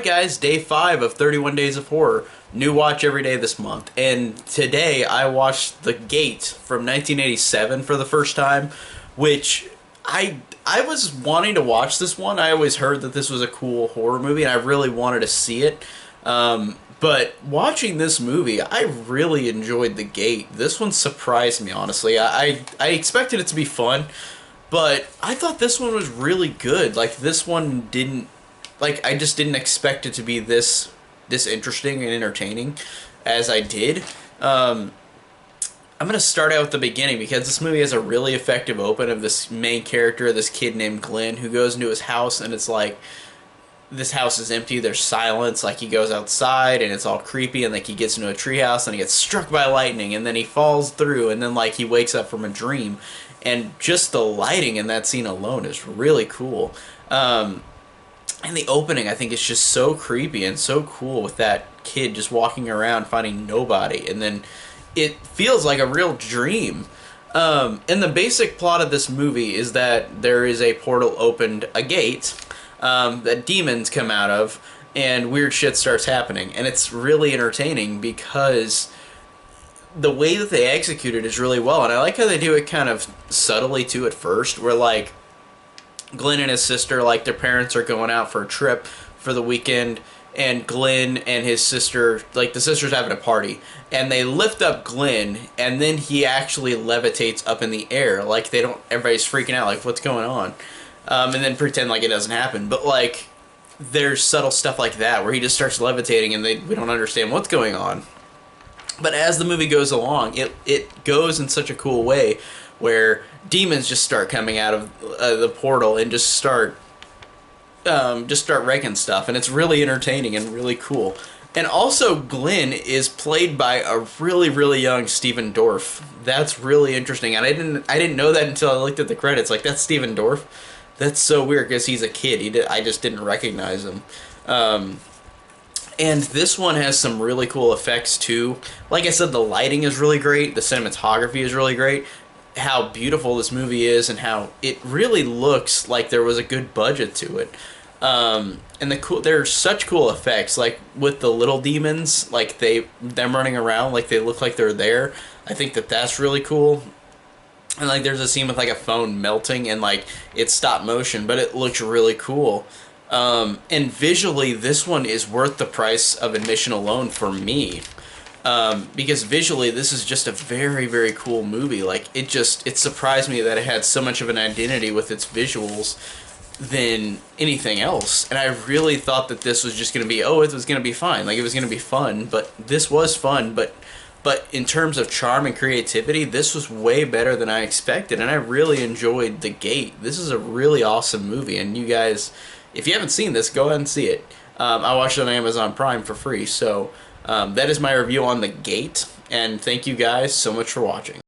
Alright guys, day 5 of 31 Days of Horror. New watch every day this month. And today I watched The Gate from 1987 for the first time, which I was wanting to watch this one. I always heard that this was a cool horror movie and I really wanted to see it. But watching this movie, I really enjoyed The Gate. This one surprised me, honestly. I expected it to be fun, but I thought this one was really good. Like, this one didn't... Like, I just didn't expect it to be this interesting and entertaining as I did. I'm going to start out with the beginning because this movie has a really effective open of this main character, this kid named Glenn, who goes into his house and it's like, this house is empty, there's silence, like he goes outside and it's all creepy, and like he gets into a treehouse and he gets struck by lightning and then he falls through and then like he wakes up from a dream. And just the lighting in that scene alone is really cool. And the opening, I think, is just so creepy and so cool with that kid just walking around finding nobody. And then it feels like a real dream. And the basic plot of this movie is that there is a portal opened, a gate, that demons come out of, and weird shit starts happening. And it's really entertaining because the way that they execute it is really well. And I like how they do it kind of subtly, too, at first, where, like, Glenn and his sister, like, their parents are going out for a trip for the weekend, and Glenn and his sister, like, the sister's having a party, and they lift up Glenn, and then he actually levitates up in the air, like, they don't, everybody's freaking out, like, what's going on? And then pretend like it doesn't happen, but, like, there's subtle stuff like that, where he just starts levitating, and we don't understand what's going on. But as the movie goes along, it goes in such a cool way, where demons just start coming out of the portal and just start wrecking stuff, and it's really entertaining and really cool. And also, Glenn is played by a really, really young Stephen Dorff. That's really interesting, and I didn't know that until I looked at the credits. Like, that's Stephen Dorff. That's so weird because he's a kid. I just didn't recognize him. And this one has some really cool effects too. Like I said, the lighting is really great. The cinematography is really great. How beautiful this movie is and how it really looks like there was a good budget to it. And there's such cool effects, like with the little demons, like them running around, like they look like they're there. I think that's really cool. And like there's a scene with like a phone melting and like it's stop motion, but it looks really cool. And visually, this one is worth the price of admission alone for me. Because visually, this is just a very, very cool movie. Like, it surprised me that it had so much of an identity with its visuals than anything else. And I really thought that this was just going to be, it was going to be fine. Like, it was going to be fun, but this was fun. But in terms of charm and creativity, this was way better than I expected. And I really enjoyed The Gate. This is a really awesome movie. And you guys, if you haven't seen this, go ahead and see it. I watched it on Amazon Prime for free, so... that is my review on The Gate, and thank you guys so much for watching.